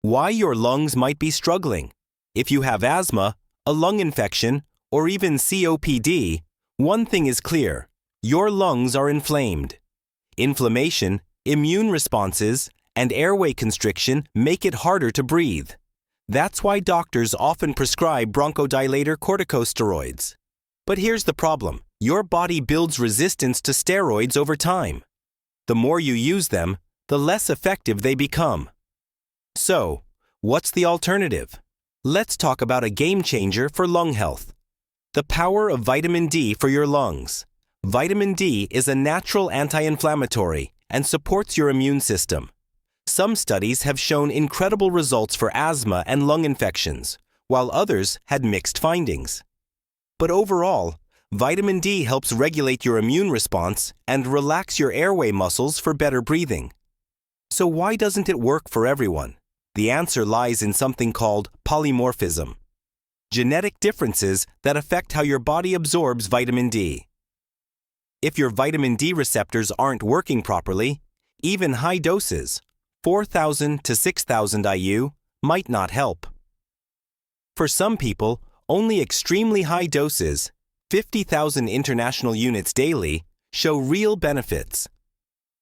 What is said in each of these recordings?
Why your lungs might be struggling. If you have asthma, a lung infection, or even COPD, one thing is clear: your lungs are inflamed. Inflammation, immune responses, and airway constriction make it harder to breathe. That's why doctors often prescribe bronchodilator corticosteroids. But here's the problem: your body builds resistance to steroids over time. The more you use them, the less effective they become. So, what's the alternative? Let's talk about a game changer for lung health: the power of vitamin D for your lungs. Vitamin D is a natural anti-inflammatory and supports your immune system. Some studies have shown incredible results for asthma and lung infections, while others had mixed findings. But overall, vitamin D helps regulate your immune response and relax your airway muscles for better breathing. So why doesn't it work for everyone? The answer lies in something called polymorphism: genetic differences that affect how your body absorbs vitamin D. If your vitamin D receptors aren't working properly, even high doses, 4,000 to 6,000 IU, might not help. For some people, only extremely high doses, 50,000 international units daily, show real benefits.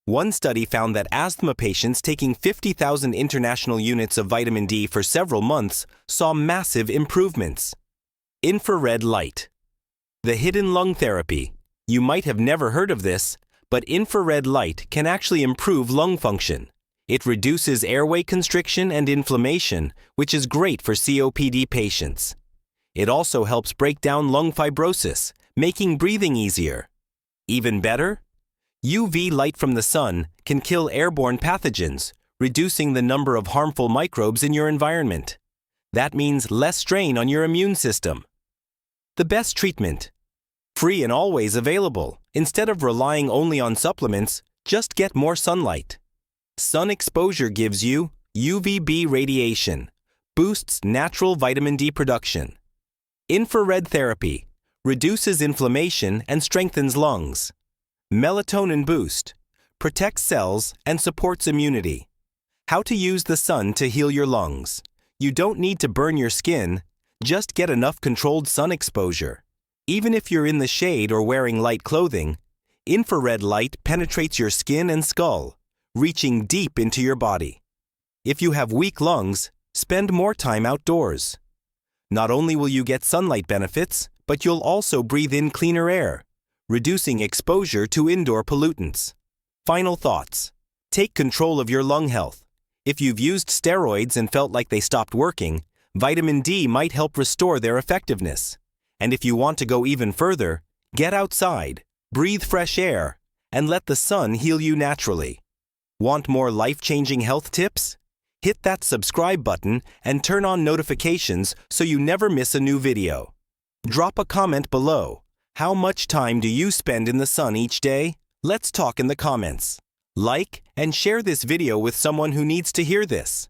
One study found that asthma patients taking 50,000 international units of vitamin D for several months saw massive improvements. Infrared light. The hidden lung therapy. You might have never heard of this, but infrared light can actually improve lung function. It reduces airway constriction and inflammation, which is great for COPD patients. It also helps break down lung fibrosis, making breathing easier. Even better, UV light from the sun can kill airborne pathogens, reducing the number of harmful microbes in your environment. That means less strain on your immune system. The best treatment: free and always available. Instead of relying only on supplements, just get more sunlight. Sun exposure gives you UVB radiation, boosts natural vitamin D production. Infrared therapy reduces inflammation and strengthens lungs. Melatonin boost protects cells and supports immunity. How to use the sun to heal your lungs. You don't need to burn your skin, just get enough controlled sun exposure. Even if you're in the shade or wearing light clothing, infrared light penetrates your skin and skull, reaching deep into your body. If you have weak lungs, spend more time outdoors. Not only will you get sunlight benefits, but you'll also breathe in cleaner air, reducing exposure to indoor pollutants. Final thoughts: take control of your lung health. If you've used steroids and felt like they stopped working, vitamin D might help restore their effectiveness. And if you want to go even further, get outside, breathe fresh air, and let the sun heal you naturally. Want more life-changing health tips? Hit that subscribe button and turn on notifications so you never miss a new video. Drop a comment below. How much time do you spend in the sun each day? Let's talk in the comments. Like and share this video with someone who needs to hear this.